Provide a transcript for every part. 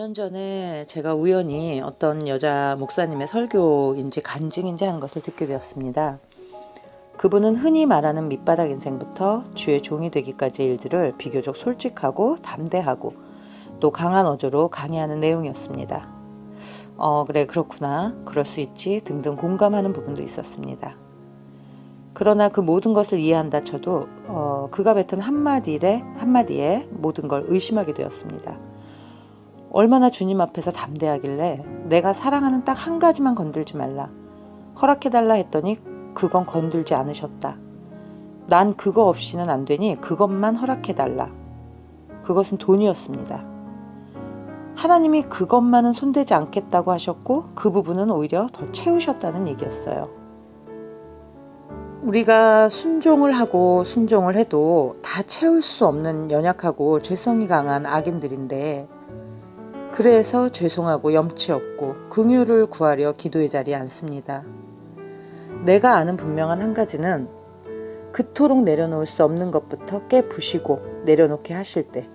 몇 년 전에 제가 우연히 어떤 여자 목사님의 설교인지 간증인지 하는 것을 듣게 되었습니다. 그분은 흔히 말하는 밑바닥 인생부터 주의 종이 되기까지의 일들을 비교적 솔직하고 담대하고 또 강한 어조로 강의하는 내용이었습니다. 그래 그렇구나, 그럴 수 있지 등등 공감하는 부분도 있었습니다. 그러나 그 모든 것을 이해한다 쳐도 그가 뱉은 한마디에 모든 걸 의심하게 되었습니다. 얼마나 주님 앞에서 담대하길래 내가 사랑하는 딱 한 가지만 건들지 말라, 허락해달라 했더니 그건 건들지 않으셨다. 난 그거 없이는 안 되니 그것만 허락해달라. 그것은 돈이었습니다. 하나님이 그것만은 손대지 않겠다고 하셨고 그 부분은 오히려 더 채우셨다는 얘기였어요. 우리가 순종을 하고 순종을 해도 다 채울 수 없는 연약하고 죄성이 강한 악인들인데, 그래서 죄송하고 염치 없고 긍휼을 구하려 기도의 자리에 앉습니다. 내가 아는 분명한 한 가지는 그토록 내려놓을 수 없는 것부터 깨부시고 내려놓게 하실 때,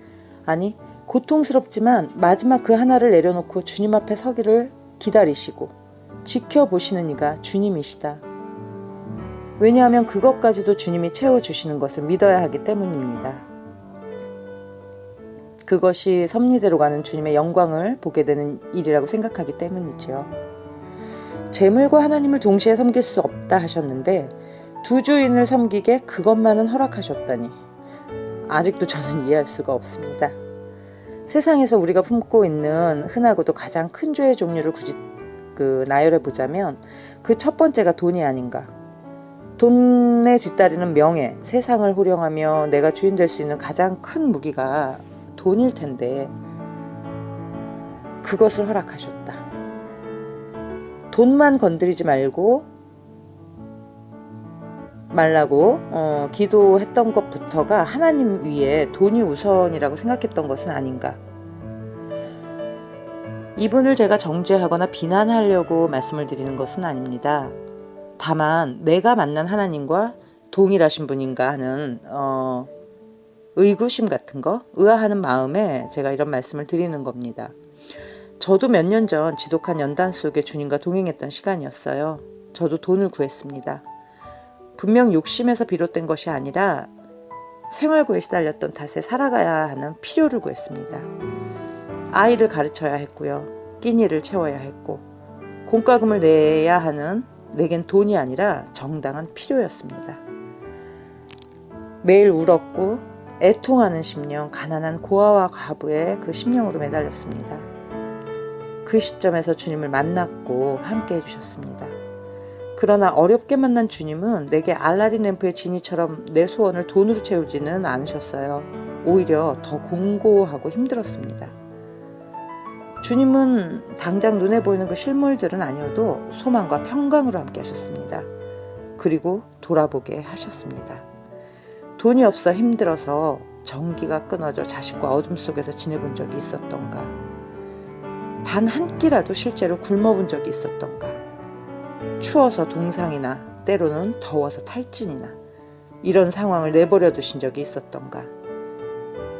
아니 고통스럽지만 마지막 그 하나를 내려놓고 주님 앞에 서기를 기다리시고 지켜보시는 이가 주님이시다. 왜냐하면 그것까지도 주님이 채워주시는 것을 믿어야 하기 때문입니다. 그것이 섭리대로 가는 주님의 영광을 보게 되는 일이라고 생각하기 때문이지요. 재물과 하나님을 동시에 섬길 수 없다 하셨는데 두 주인을 섬기게 그것만은 허락하셨다니 아직도 저는 이해할 수가 없습니다. 세상에서 우리가 품고 있는 흔하고도 가장 큰 죄의 종류를 굳이 나열해 보자면 그 첫 번째가 돈이 아닌가. 돈에 뒤따르는 명예, 세상을 호령하며 내가 주인 될 수 있는 가장 큰 무기가 돈일 텐데 그것을 허락하셨다. 돈만 건드리지 말라고 기도했던 것부터가 하나님 위에 돈이 우선이라고 생각했던 것은 아닌가. 이분을 제가 정죄하거나 비난하려고 말씀을 드리는 것은 아닙니다. 다만 내가 만난 하나님과 동일하신 분인가 하는 의구심 같은 거, 의아하는 마음에 제가 이런 말씀을 드리는 겁니다. 저도 몇 년 전 지독한 연단 속에 주님과 동행했던 시간이었어요. 저도 돈을 구했습니다. 분명 욕심에서 비롯된 것이 아니라 생활고에 시달렸던 탓에 살아가야 하는 필요를 구했습니다. 아이를 가르쳐야 했고요. 끼니를 채워야 했고 공과금을 내야 하는 내겐 돈이 아니라 정당한 필요였습니다. 매일 울었고 애통하는 심령, 가난한 고아와 과부의 그 심령으로 매달렸습니다. 그 시점에서 주님을 만났고 함께 해주셨습니다. 그러나 어렵게 만난 주님은 내게 알라딘 램프의 지니처럼 내 소원을 돈으로 채우지는 않으셨어요. 오히려 더 공고하고 힘들었습니다. 주님은 당장 눈에 보이는 그 실물들은 아니어도 소망과 평강으로 함께 하셨습니다. 그리고 돌아보게 하셨습니다. 돈이 없어 힘들어서 전기가 끊어져 자식과 어둠 속에서 지내본 적이 있었던가? 단 한 끼라도 실제로 굶어본 적이 있었던가? 추워서 동상이나 때로는 더워서 탈진이나 이런 상황을 내버려 두신 적이 있었던가?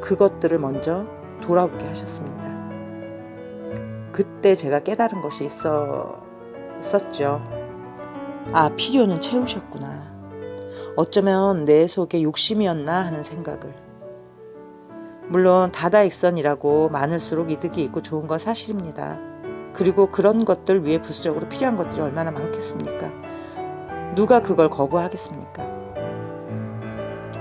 그것들을 먼저 돌아보게 하셨습니다. 그때 제가 깨달은 것이 있었죠. 아, 필요는 채우셨구나. 어쩌면 내 속에 욕심이었나 하는 생각을. 물론 다다익선이라고 많을수록 이득이 있고 좋은 건 사실입니다. 그리고 그런 것들 위에 부수적으로 필요한 것들이 얼마나 많겠습니까? 누가 그걸 거부하겠습니까?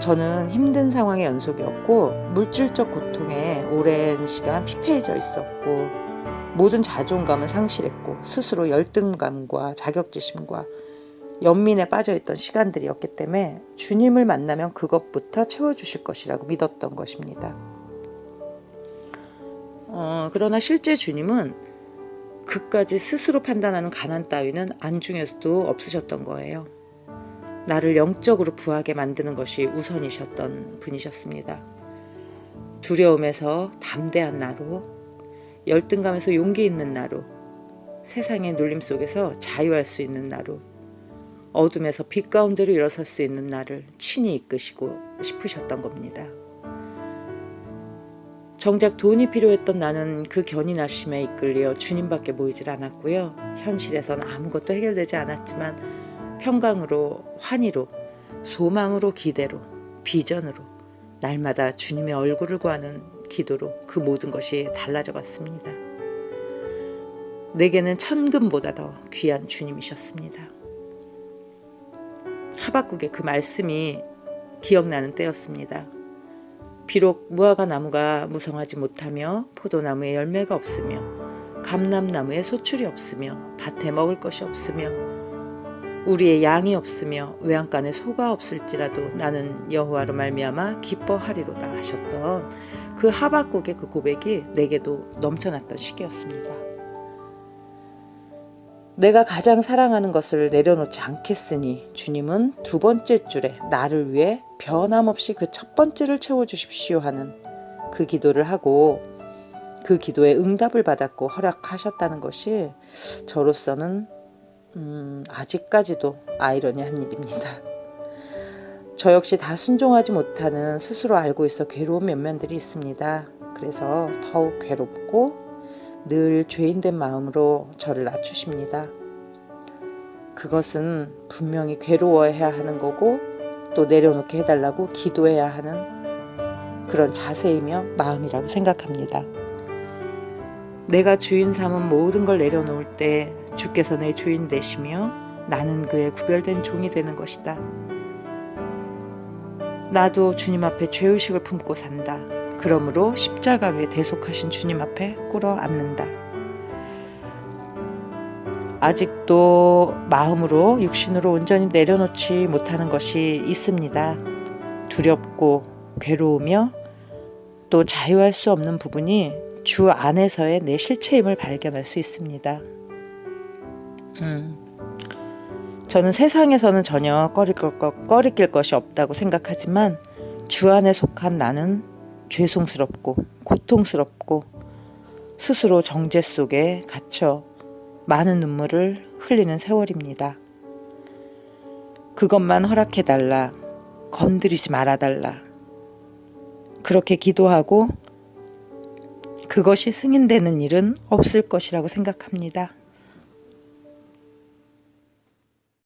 저는 힘든 상황의 연속이었고 물질적 고통에 오랜 시간 피폐해져 있었고 모든 자존감은 상실했고 스스로 열등감과 자격지심과 연민에 빠져있던 시간들이었기 때문에 주님을 만나면 그것부터 채워주실 것이라고 믿었던 것입니다. 그러나 실제 주님은 그까지 스스로 판단하는 가난 따위는 안중에서도 없으셨던 거예요. 나를 영적으로 부하게 만드는 것이 우선이셨던 분이셨습니다. 두려움에서 담대한 나로, 열등감에서 용기 있는 나로, 세상의 눌림 속에서 자유할 수 있는 나로, 어둠에서 빛 가운데로 일어설 수 있는 나를 친히 이끄시고 싶으셨던 겁니다. 정작 돈이 필요했던 나는 그 견인하심에 이끌려 주님밖에 보이질 않았고요. 현실에선 아무것도 해결되지 않았지만 평강으로, 환희로, 소망으로, 기대로, 비전으로 날마다 주님의 얼굴을 구하는 기도로 그 모든 것이 달라져 갔습니다. 내게는 천금보다 더 귀한 주님이셨습니다. 하박국의 그 말씀이 기억나는 때였습니다. 비록 무화과 나무가 무성하지 못하며 포도나무에 열매가 없으며 감람나무에 소출이 없으며 밭에 먹을 것이 없으며 우리의 양이 없으며 외양간에 소가 없을지라도 나는 여호와로 말미암아 기뻐하리로다 하셨던 그 하박국의 그 고백이 내게도 넘쳐났던 시기였습니다. 내가 가장 사랑하는 것을 내려놓지 않겠으니 주님은 두 번째 줄에 나를 위해 변함없이 그 첫 번째를 채워주십시오 하는 그 기도를 하고 그 기도에 응답을 받았고 허락하셨다는 것이 저로서는 아직까지도 아이러니한 일입니다. 저 역시 다 순종하지 못하는 스스로 알고 있어 괴로운 면면들이 있습니다. 그래서 더욱 괴롭고 늘 죄인된 마음으로 저를 낮추십니다. 그것은 분명히 괴로워해야 하는 거고 또 내려놓게 해달라고 기도해야 하는 그런 자세이며 마음이라고 생각합니다. 내가 주인 삼은 모든 걸 내려놓을 때 주께서 내 주인 되시며 나는 그의 구별된 종이 되는 것이다. 나도 주님 앞에 죄의식을 품고 산다. 그러므로 십자가 위에 대속하신 주님 앞에 꿇어 앉는다. 아직도 마음으로 육신으로 온전히 내려놓지 못하는 것이 있습니다. 두렵고 괴로우며 또 자유할 수 없는 부분이 주 안에서의 내 실체임을 발견할 수 있습니다. 저는 세상에서는 전혀 꺼리낄 것이 없다고 생각하지만 주 안에 속한 나는 죄송스럽고 고통스럽고 스스로 정죄 속에 갇혀 많은 눈물을 흘리는 세월입니다. 그것만 허락해달라, 건드리지 말아달라. 그렇게 기도하고 그것이 승인되는 일은 없을 것이라고 생각합니다.